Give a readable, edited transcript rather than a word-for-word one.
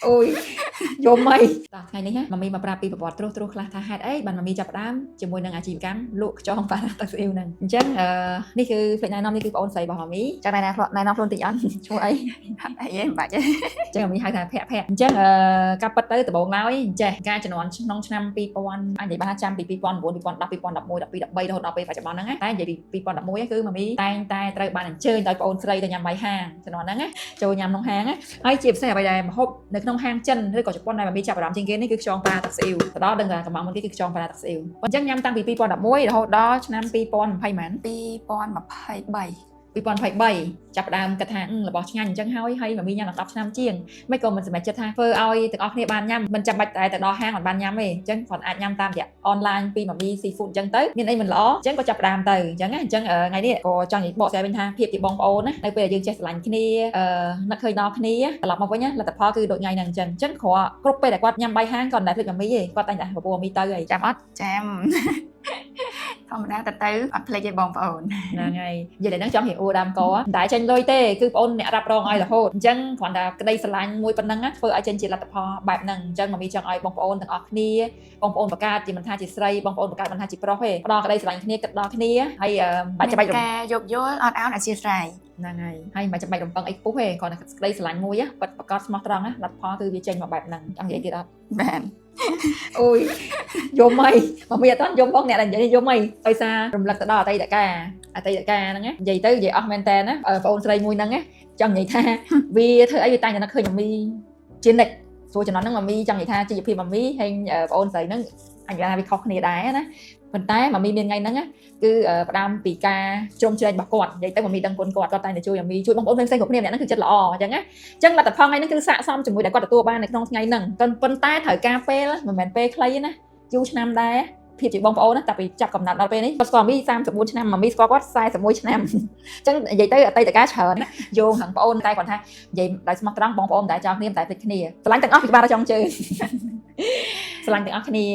អូយយំអីតោះថ្ងៃនេះម៉ាមីមកប្រាប់ពីប្រវត្តិត្រុសខ្លះថាហេតុអីបានម៉ាមីចាប់ផ្ដើមជាមួយនឹងអាជីវកម្មលក់ខ្យងប៉ារ៉ាទឹកស្អ៊ីវហ្នឹងអញ្ចឹងនេះគឺផ្លេចណែនាំនេះគឺបងអូនស្រីរបស់ម៉ាមីចាំណែនាំខ្លួនតិចអត់ឈ្មោះអីអីមិនបាច់ទេអញ្ចឹងម៉ាមីហៅថាភ័ក្រអញ្ចឹងការប៉ັດទៅដំបូងឡើយចេះការជំនាន់ក្នុងឆ្នាំ2000អាចនិយាយបានថាចាំពី2009 2010 2011 12 13រហូតដល់ពេលបច្ចុប្បន្នហ្នឹងតែនិយាយពី2011គឺម៉ាមីតែងតែត្រូវបានអញ្ជើញដោយបងអូនស្រីទៅញ៉ាំបាយហាងជំនាន់ហ្នឹងចូលញ៉ាំក្នុងហាងហើយជាពិសេសអ្វីដែលម្ហូបនៅក្នុងហាងចិនឬក៏ជប៉ុនដែលម៉ាមីចាប់អារម្មណ៍ជាងគេនេះគឺខ្យងប៉ាទឹកស្អ៊ីវទៅដល់ដឹងថាកំងមុនគេគឺខ្យងប៉ាទឹកស្អ៊ីវអញ្ចឹងញ៉ាំតាំងពី2011រហូតដល់ឆ្នាំ2020មែន2023ចាប់ដើមគិតថារបស់ឆ្ងាញ់អញ្ចឹងហើយម៉ាមីញ៉ាំដល់10ឆ្នាំជាងមិនក៏មិនសម្រេចចិត្តថាធ្វើឲ្យទាំងអស់គ្នាបានញ៉ាំមិនចាំបាច់តែទៅដល់ហាងបានញ៉ាំទេអញ្ចឹងគាត់អាចញ៉ាំតាមរយៈអនឡាញពីម៉ាមី Seafood អញ្ចឹងទៅមានអីមិនល្អអញ្ចឹងក៏ចាប់ដើមទៅអញ្ចឹងថ្ងៃនេះក៏ចង់និយាយបកស្រាយវិញថាភាពជាបងប្អូនណានៅពេលដែលយើងចេះស្រឡាញ់គ្នានឹកឃើញដល់គ្នាត្រឡប់មកវិញលទ្ធផលគឺដូចថ្ងៃហ្នឹងអញ្ចឹងគ្រប់ពេលដែលគាត់ញ៉ាំបាយហាងគាត់មិនដែលភ្លេចម៉ាមីទេគាត់តែងតែប្រពន្ធម៉ាមីទៅហើយចាំអត់ចាំធម្មតាទៅអត់ភ្លេចទេបងប្អូនហ្នឹងហើយនិយាយតែហ្នឹងចង់រៀបអួរដើមកតែចេញលុយទេគឺបងអូនអ្នករ៉ាប់រងឲ្យរហូតអញ្ចឹងគ្រាន់តែក្តីស្រឡាញ់មួយប៉ុណ្ណឹងធ្វើឲ្យចេញជាលទ្ធផលបែបហ្នឹងអញ្ចឹងម៉ាមីចង់ឲ្យបងប្អូនទាំងអស់គ្នាបងប្អូនបង្កើតជាមិនថាជាស្រីបងប្អូនបង្កើតមិនថាជាប្រុសទេផ្ដល់ក្តីស្រឡាញ់គ្នាគិតដល់គ្នាហើយបាច់ចាំបាច់ការយោគយល់អត់អោនអធិស្ឋានហ្នឹងហើយមិនចាំបាច់រំពឹងអីខ្ពស់ទេគ្រាន់តែក្តីស្រឡាញ់មួយប៉ិតប្រកបស្មោះត្រង់ណាលទ្ធផលគឺវាចេញមកបែបហ្នឹងចង់និយាយទៀតអត់បានអូយយំអីម៉ាមីអត់ទាន់យំបងអ្នកដែលនិយាយយំអីដោយសាររំលឹកទៅដល់អតីតកាលហ្នឹងនិយាយទៅនិយាយអស់មែនតើណាបងអូនស្រីមួយហ្នឹងចង់និយាយថាវាធ្វើអីវាតែងតែនឹកឃើញម៉ាមីជានិច្ចសួរចំណុចហ្នឹងម៉ាមីចង់និយាយថាជីវភាពម៉ាមីហើយបងអូនស្រីហ្នឹងអញ្ចឹងថាវាខុសគ្នាដែរណាប៉ុន្តែម៉ាមីមានថ្ងៃហ្នឹងគឺផ្ដើមពីការជ្រុំជ្រែងរបស់គាត់និយាយទៅម៉ាមីដឹងគុណគាត់តែងតែជួយម៉ាមីជួយបងប្អូនផ្សេងៗគ្រប់គ្នាអ្នកហ្នឹងគឺចិត្តល្អអញ្ចឹងលទ្ធផលថ្ងៃហ្នឹងគឺស័ក្តិសមជាមួយដែលគាត់ទទួលបាននៅក្នុងថ្ងៃហ្នឹងប៉ុន្តែត្រូវការពេលមិនមែនពេលខ្លីណាយូរឆ្នាំដែរភាពជាបងប្អូនណាតែពីចាប់កំណត់ដល់ពេលនេះគាត់ស្គាល់ម៉ាមី34ឆ្នាំម៉ាមីស្គាល់គាត់41ឆ្នាំអញ្ចឹងនិយាយទៅអតីតកាលច្រើនយោងខាងបងប្អូនតែគាត់ថានិយាយដោយស្មោះត្រង់បងប្អូនតែចង់គ្នាតែភ្លេចគ្នាស្រឡាញ់ទាំងអស់ពីក្បាលដល់ចុងជើងស្រឡាញ់ទាំងអស់គ្នា